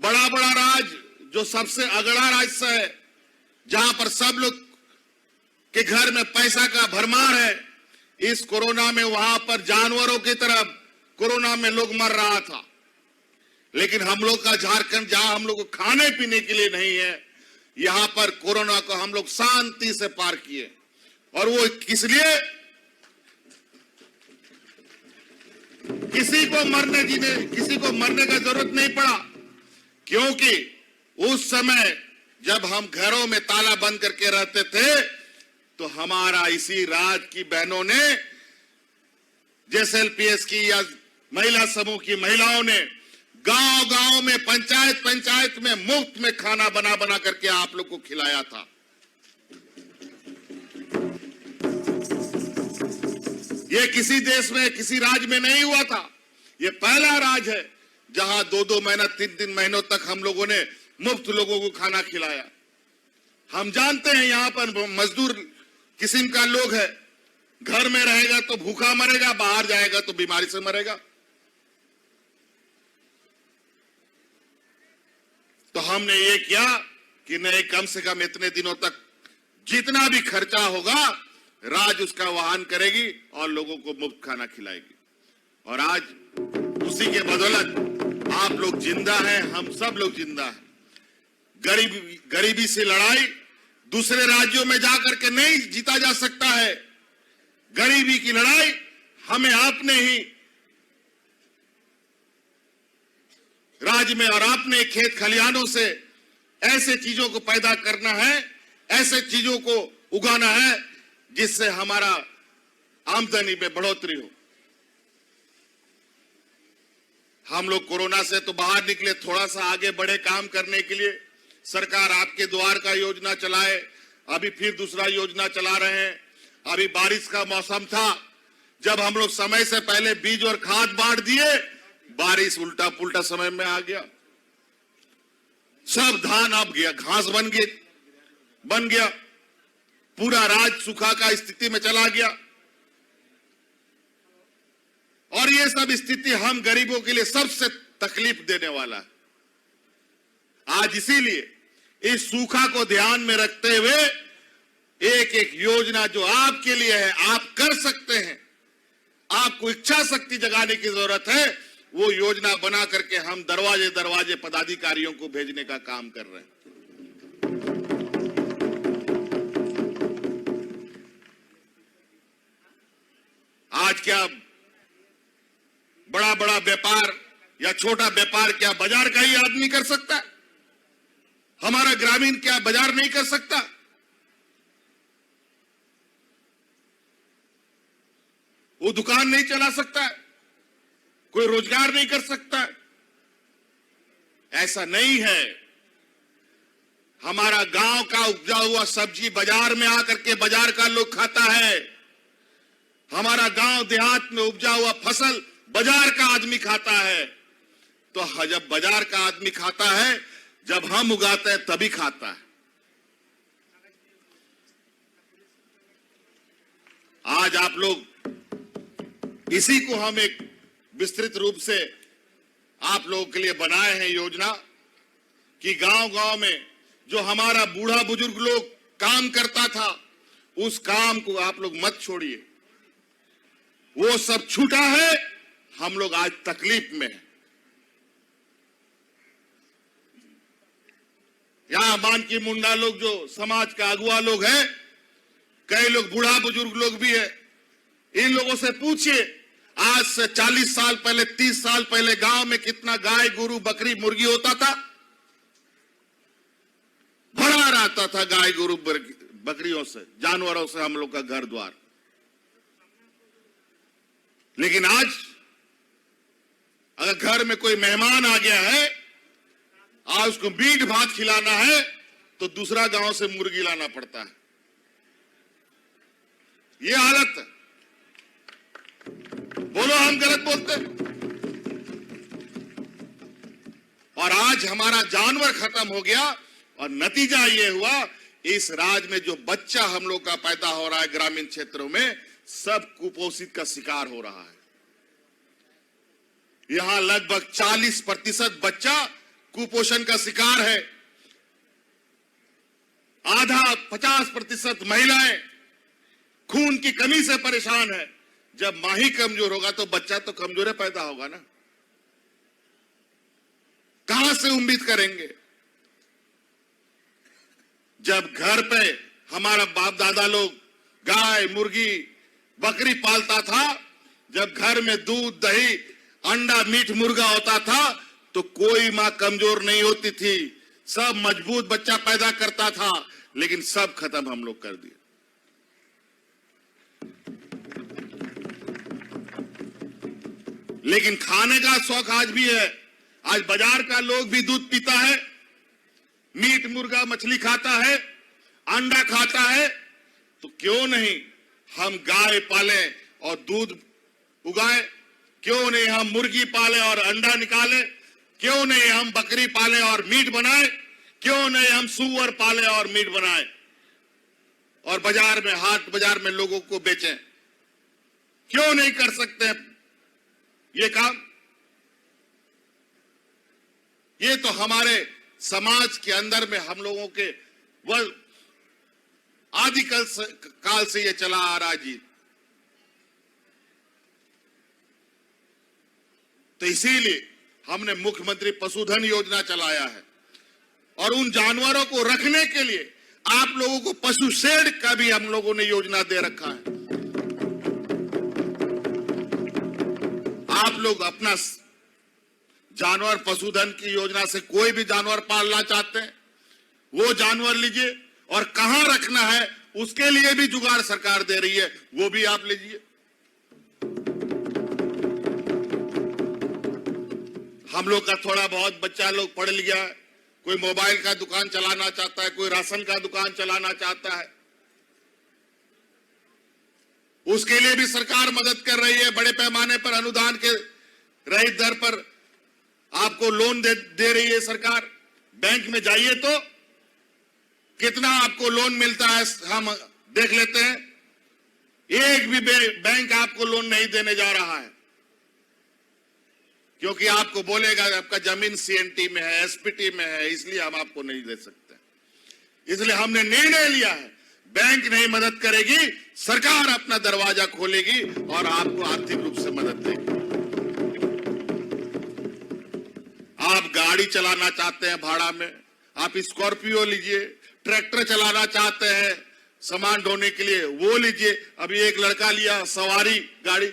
बड़ा बड़ा राज जो सबसे अगड़ा राज्य है, जहां पर सब लोग के घर में पैसा का भरमार है, इस कोरोना में वहां पर जानवरों की तरह कोरोना में लोग मर रहा था। लेकिन हम लोग का झारखंड, जहां हम लोग को खाने पीने के लिए नहीं है, यहां पर कोरोना को हम लोग शांति से पार किए। और वो किस लिए? किसी को मरने का जरूरत नहीं पड़ा, क्योंकि उस समय जब हम घरों में ताला बंद करके रहते थे, तो हमारा इसी राज्य की बहनों ने, JSLPS की या महिला समूह की महिलाओं ने गांव गांव में, पंचायत में मुफ्त में खाना बना बना करके आप लोग को खिलाया था। ये किसी देश में, किसी राज्य में नहीं हुआ था। ये पहला राज्य है जहां 2-2 महीना, 3-3 महीनों तक हम लोगों ने मुफ्त लोगों को खाना खिलाया। हम जानते हैं यहां पर मजदूर किस्म का लोग है, घर में रहेगा तो भूखा मरेगा, बाहर जाएगा तो बीमारी से मरेगा। तो हमने ये किया कि नहीं, कम से कम इतने दिनों तक जितना भी खर्चा होगा राज्य उसका वहन करेगी और लोगों को मुफ्त खाना खिलाएगी। और आज उसी के बदौलत आप लोग जिंदा हैं, हम सब लोग जिंदा हैं। गरीबी से लड़ाई दूसरे राज्यों में जाकर के नहीं जीता जा सकता है। गरीबी की लड़ाई हमें अपने ही राज्य में और अपने खेत खलिहानों से ऐसे चीजों को पैदा करना है, ऐसे चीजों को उगाना है जिससे हमारा आमदनी में बढ़ोतरी हो। हम लोग कोरोना से तो बाहर निकले, थोड़ा सा आगे बढ़े काम करने के लिए। सरकार आपके द्वार का योजना चलाए, अभी फिर दूसरा योजना चला रहे हैं। अभी बारिश का मौसम था, जब हम लोग समय से पहले बीज और खाद बांट दिए, बारिश उल्टा पुल्टा समय में आ गया। सब धान अब गया, घास बन गया, पूरा राज्य सूखा का स्थिति में चला गया। और ये सब स्थिति हम गरीबों के लिए सबसे तकलीफ देने वाला है। आज इसीलिए इस सूखा को ध्यान में रखते हुए एक एक योजना जो आपके लिए है, आप कर सकते हैं, आपको इच्छा शक्ति जगाने की जरूरत है, वो योजना बना करके हम दरवाजे दरवाजे पदाधिकारियों को भेजने का काम कर रहे हैं। आज क्या बड़ा बड़ा व्यापार या छोटा व्यापार क्या बाजार का ही आदमी कर सकता है? हमारा ग्रामीण क्या बाजार नहीं कर सकता? वो दुकान नहीं चला सकता है, कोई रोजगार नहीं कर सकता है? ऐसा नहीं है। हमारा गांव का उपजा हुआ सब्जी बाजार में आकर के बाजार का लोग खाता है। हमारा गांव देहात में उपजा हुआ फसल बाजार का आदमी खाता है। तो जब बाजार का आदमी खाता है, जब हम उगाते हैं तभी खाता है। आज आप लोग, इसी को हम एक विस्तृत रूप से आप लोगों के लिए बनाए हैं योजना, कि गांव गांव में जो हमारा बूढ़ा बुजुर्ग लोग काम करता था, उस काम को आप लोग मत छोड़िए। वो सब छूटा है, हम लोग आज तकलीफ में हैं। यहां मानकी मुंडा लोग जो समाज का अगुवा लोग हैं, कई लोग बूढ़ा बुजुर्ग लोग भी है, इन लोगों से पूछिए, आज से 40 साल पहले, 30 साल पहले गांव में कितना गाय, गुरु, बकरी, मुर्गी होता था? भरा रहता था गाय, गुरु, बकरियों से, जानवरों से हम लोग का घर द्वार। लेकिन आज अगर घर में कोई मेहमान आ गया है, आज उसको मीट भात खिलाना है, तो दूसरा गांव से मुर्गी लाना पड़ता है। ये हालत है। बोलो हम गलत बोलते हैं? और आज हमारा जानवर खत्म हो गया, और नतीजा ये हुआ, इस राज्य में जो बच्चा हम लोग का पैदा हो रहा है ग्रामीण क्षेत्रों में, सब कुपोषित का शिकार हो रहा है। यहां लगभग 40% बच्चा कुपोषण का शिकार है, आधा 50% महिलाएं खून की कमी से परेशान है। जब मां ही कमजोर होगा तो बच्चा तो कमजोर ही पैदा होगा ना, कहां से उम्मीद करेंगे। जब घर पे हमारा बाप दादा लोग गाय, मुर्गी, बकरी पालता था, जब घर में दूध, दही, अंडा, मीट, मुर्गा होता था, तो कोई मां कमजोर नहीं होती थी, सब मजबूत बच्चा पैदा करता था। लेकिन सब खत्म हम लोग कर दिए। लेकिन खाने का शौक आज भी है। आज बाजार का लोग भी दूध पीता है, मीट, मुर्गा, मछली खाता है, अंडा खाता है। तो क्यों नहीं हम गाय पालें और दूध उगाएं? क्यों नहीं हम मुर्गी पालें और अंडा निकालें? क्यों नहीं हम बकरी पालें और मीट बनाएं? क्यों नहीं हम सूअर पालें और मीट बनाएं और बाजार में, हाट बाजार में लोगों को बेचें? क्यों नहीं कर सकते ये काम? ये तो हमारे समाज के अंदर में हम लोगों के वह काल से ये चला आ रहा जी। तो इसीलिए हमने मुख्यमंत्री पशुधन योजना चलाया है और उन जानवरों को रखने के लिए आप लोगों को पशु शेड का भी हम लोगों ने योजना दे रखा है। आप लोग अपना जानवर पशुधन की योजना से कोई भी जानवर पालना चाहते हैं, वो जानवर लीजिए और कहां रखना है उसके लिए भी जुगाड़ सरकार दे रही है, वो भी आप लीजिए। हम लोग का थोड़ा बहुत बच्चा लोग पढ़ लिया है, कोई मोबाइल का दुकान चलाना चाहता है, कोई राशन का दुकान चलाना चाहता है, उसके लिए भी सरकार मदद कर रही है। बड़े पैमाने पर अनुदान के रहित दर पर आपको लोन दे रही है सरकार। बैंक में जाइए तो कितना आपको लोन मिलता है हम देख लेते हैं। एक भी बैंक आपको लोन नहीं देने जा रहा है, क्योंकि आपको बोलेगा आपका जमीन सीएनटी में है, एसपीटी में है, इसलिए हम आपको नहीं दे सकते। इसलिए हमने निर्णय लिया है, बैंक नहीं मदद करेगी, सरकार अपना दरवाजा खोलेगी और आपको आर्थिक रूप से मदद देगी। आप गाड़ी चलाना चाहते हैं भाड़ा में, आप स्कॉर्पियो लीजिए। ट्रैक्टर चलाना चाहते हैं सामान ढोने के लिए, वो लीजिए। अभी एक लड़का लिया सवारी गाड़ी,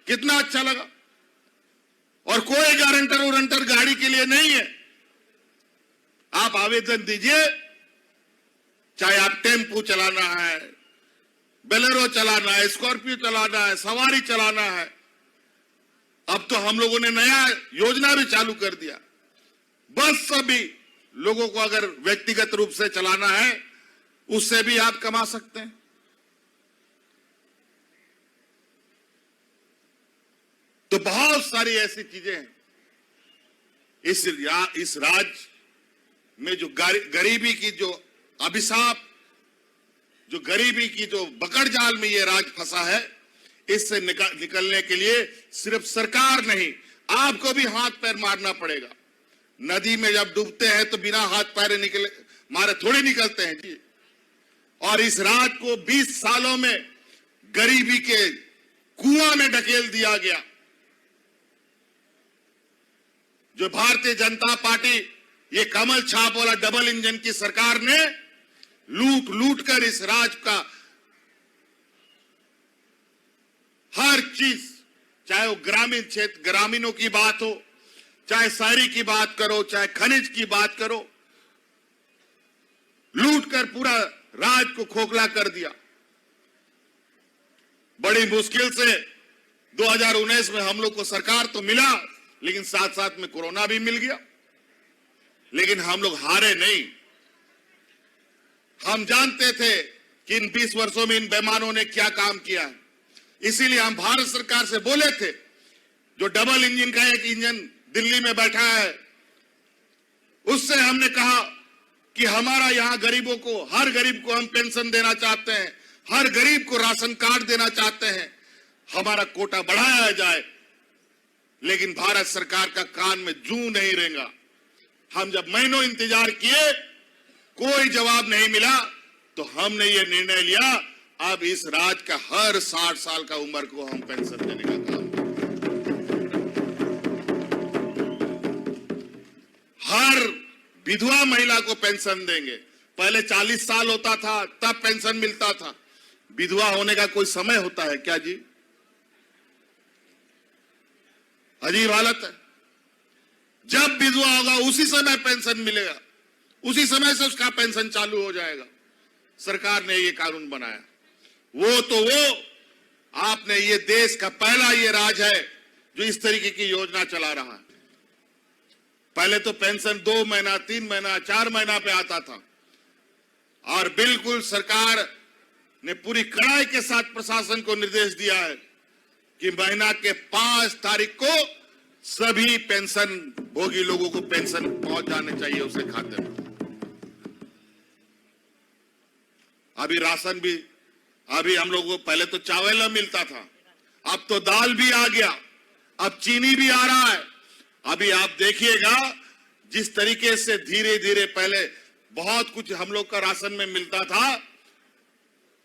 कितना अच्छा लगा। और कोई गारंटर गाड़ी के लिए नहीं है। आप आवेदन दीजिए, चाहे आप टेम्पू चलाना है, बेलेरो चलाना है, स्कॉर्पियो चलाना है, सवारी चलाना है। अब तो हम लोगों ने नया योजना भी चालू कर दिया। बस सभी लोगों को अगर व्यक्तिगत रूप से चलाना है, उससे भी आप कमा सकते हैं। तो बहुत सारी ऐसी चीजें हैं इस राज्य में जो गरीबी की जो अभिशाप, जो गरीबी की जो बकड़ जाल में ये राज्य फंसा है, इससे निकलने के लिए सिर्फ सरकार नहीं, आपको भी हाथ पैर मारना पड़ेगा। नदी में जब डूबते हैं तो बिना हाथ पैर मारे थोड़ी निकलते हैं जी। और इस राज्य को 20 सालों में गरीबी के कुआं में ढकेल दिया गया। जो भारतीय जनता पार्टी, ये कमल छाप वाला डबल इंजन की सरकार ने लूट लूट कर इस राज्य का हर चीज, चाहे वो ग्रामीण क्षेत्र, ग्रामीणों की बात हो, चाहे शहरी की बात करो, चाहे खनिज की बात करो, लूट कर पूरा राज्य को खोखला कर दिया। बड़ी मुश्किल से 2019 में हम लोग को सरकार तो मिला, लेकिन साथ साथ में कोरोना भी मिल गया। लेकिन हम लोग हारे नहीं। हम जानते थे कि इन 20 वर्षों में इन बेईमानों ने क्या काम किया है। इसीलिए हम भारत सरकार से बोले थे, जो डबल इंजन का एक इंजन दिल्ली में बैठा है, उससे हमने कहा कि हमारा यहां गरीबों को, हर गरीब को हम पेंशन देना चाहते हैं, हर गरीब को राशन कार्ड देना चाहते हैं, हमारा कोटा बढ़ाया जाए। लेकिन भारत सरकार का कान में जूं नहीं रेंगा। हम जब महीनों इंतजार किए, कोई जवाब नहीं मिला, तो हमने ये निर्णय लिया, अब इस राज्य का हर 60 साल का उम्र को हम पेंशन देने का काम, हर विधवा महिला को पेंशन देंगे। पहले 40 साल होता था तब पेंशन मिलता था। विधवा होने का कोई समय होता है क्या जी? अजीब हालत है। जब विधवा होगा उसी समय पेंशन मिलेगा, उसी समय से उसका पेंशन चालू हो जाएगा। सरकार ने ये कानून बनाया। वो आपने, ये देश का पहला ये राज्य है जो इस तरीके की योजना चला रहा है। पहले तो पेंशन 2 महीना, 3 महीना, 4 महीना पे आता था, और बिल्कुल सरकार ने पूरी कड़ाई के साथ प्रशासन को निर्देश दिया है कि महीना के 5 तारीख को सभी पेंशन भोगी लोगों को पेंशन पहुंच जाने चाहिए उसके खाते में। अभी राशन भी, अभी हम लोगों को पहले तो चावल मिलता था, अब तो दाल भी आ गया, अब चीनी भी आ रहा है। अभी आप देखिएगा जिस तरीके से धीरे धीरे, पहले बहुत कुछ हम लोग का राशन में मिलता था,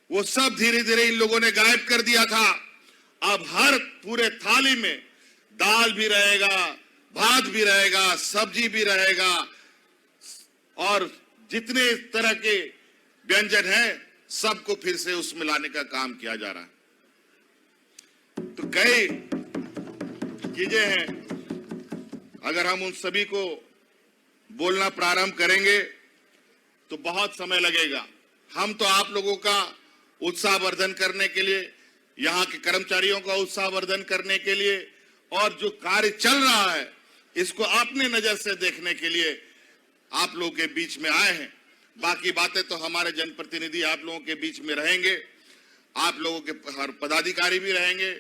वो सब धीरे धीरे इन लोगों ने गायब कर दिया था। अब हर पूरे थाली में दाल भी रहेगा, भात भी रहेगा, सब्जी भी रहेगा, और जितने तरह के व्यंजन हैं सबको फिर से उसमें लाने का काम किया जा रहा है। तो कई चीजें हैं, अगर हम उन सभी को बोलना प्रारंभ करेंगे तो बहुत समय लगेगा। हम तो आप लोगों का उत्साहवर्धन करने के लिए, यहाँ के कर्मचारियों का उत्साहवर्धन करने के लिए, और जो कार्य चल रहा है इसको अपने नजर से देखने के लिए आप लोगों के बीच में आए हैं। बाकी बातें तो हमारे जनप्रतिनिधि आप लोगों के बीच में रहेंगे, आप लोगों के हर पदाधिकारी भी रहेंगे,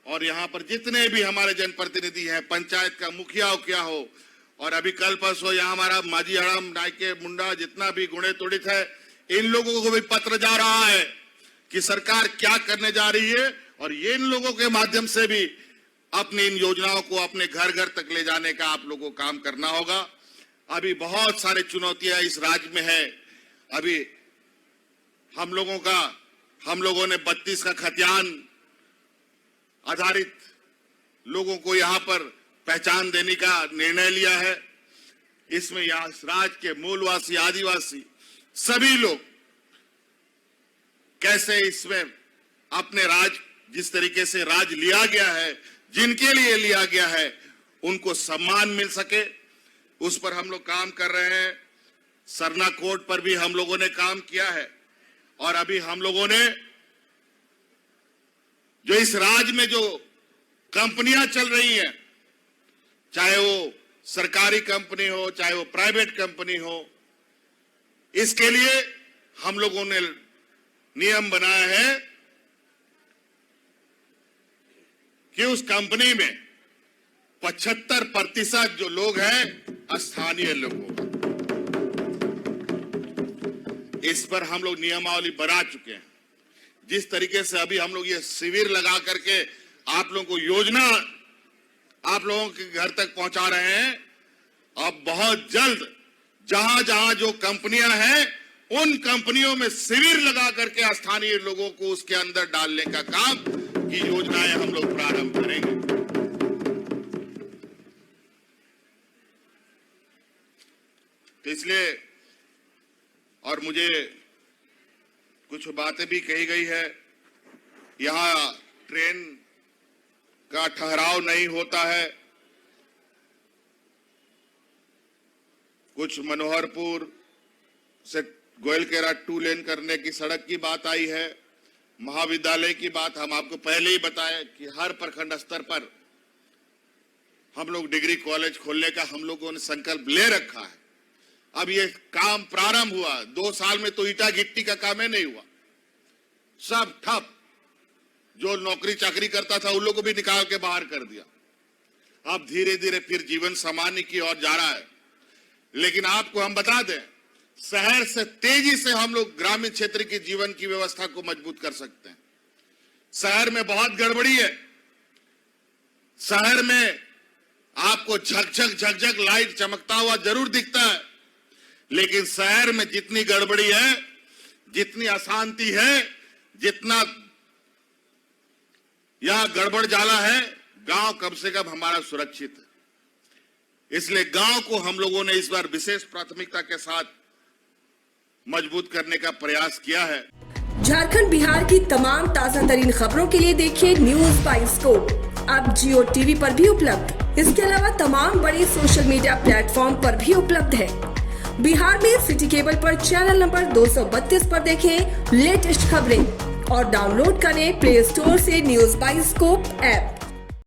और यहाँ पर जितने भी हमारे जनप्रतिनिधि हैं, पंचायत का मुखिया हो क्या हो, और अभी कल परसों यहाँ हमारा माझी हड़म, नायके, मुंडा, जितना भी गुणे तुड़ित है, इन लोगों को भी पत्र जा रहा है कि सरकार क्या करने जा रही है, और ये इन लोगों के माध्यम से भी अपनी इन योजनाओं को अपने घर घर तक ले जाने का आप लोगों को काम करना होगा। अभी बहुत सारे चुनौतियां इस राज्य में है। अभी हम लोगों ने 32 का खतियान आधारित लोगों को यहाँ पर पहचान देने का निर्णय लिया है। इसमें यहाँ इस राज्य के मूलवासी, आदिवासी सभी लोग कैसे इसमें अपने राज्य, जिस तरीके से राज्य लिया गया है, जिनके लिए लिया गया है, उनको सम्मान मिल सके, उस पर हम लोग काम कर रहे हैं। सरना कोड पर भी हम लोगों ने काम किया है, और अभी हम लोगों ने जो इस राज्य में जो कंपनियां चल रही हैं, चाहे वो सरकारी कंपनी हो, चाहे वो प्राइवेट कंपनी हो, इसके लिए हम लोगों ने नियम बनाया है कि उस कंपनी में 75% जो लोग हैं स्थानीय लोग होंगे। इस पर हम लोग नियमावली बना चुके हैं। जिस तरीके से अभी हम लोग ये शिविर लगा करके आप लोगों को योजना आप लोगों के घर तक पहुंचा रहे हैं, अब बहुत जल्द जहां जहां जो कंपनियां हैं उन कंपनियों में शिविर लगा करके स्थानीय लोगों को उसके अंदर डालने का काम की योजनाएं हम लोग प्रारंभ करेंगे। तो इसलिए, और मुझे कुछ बातें भी कही गई है, यहां ट्रेन का ठहराव नहीं होता है। कुछ मनोहरपुर से गोयलकेरा 2 लेन करने की सड़क की बात आई है। महाविद्यालय की बात हम आपको पहले ही बताया कि हर प्रखंड स्तर पर हम लोग डिग्री कॉलेज खोलने का हम लोगों ने संकल्प ले रखा है। अब ये काम प्रारंभ हुआ, 2 साल में तो ईटा गिट्टी का काम ही नहीं हुआ, सब ठप। जो नौकरी चाकरी करता था उन लोगों को भी निकाल के बाहर कर दिया। अब धीरे धीरे फिर जीवन सामान्य की ओर जा रहा है। लेकिन आपको हम बता दें, शहर से तेजी से हम लोग ग्रामीण क्षेत्र की जीवन की व्यवस्था को मजबूत कर सकते हैं। शहर में बहुत गड़बड़ी है। शहर में आपको झकझक झकझक लाइट चमकता हुआ जरूर दिखता है, लेकिन शहर में जितनी गड़बड़ी है, जितनी अशांति है, जितना यहां गड़बड़ जाला है, गांव कम से कम हमारा सुरक्षित है। इसलिए गांव को हम लोगों ने इस बार विशेष प्राथमिकता के साथ मजबूत करने का प्रयास किया है। झारखंड बिहार की तमाम ताजा तरीन खबरों के लिए देखिए न्यूज बाइस्कोप अब जियो टीवी पर भी उपलब्ध। इसके अलावा तमाम बड़े सोशल मीडिया प्लेटफॉर्म पर भी उपलब्ध है। बिहार में सिटी केबल पर चैनल नंबर 232 पर देखें लेटेस्ट खबरें और डाउनलोड करें प्ले स्टोर से न्यूज बाइस्कोप ऐप।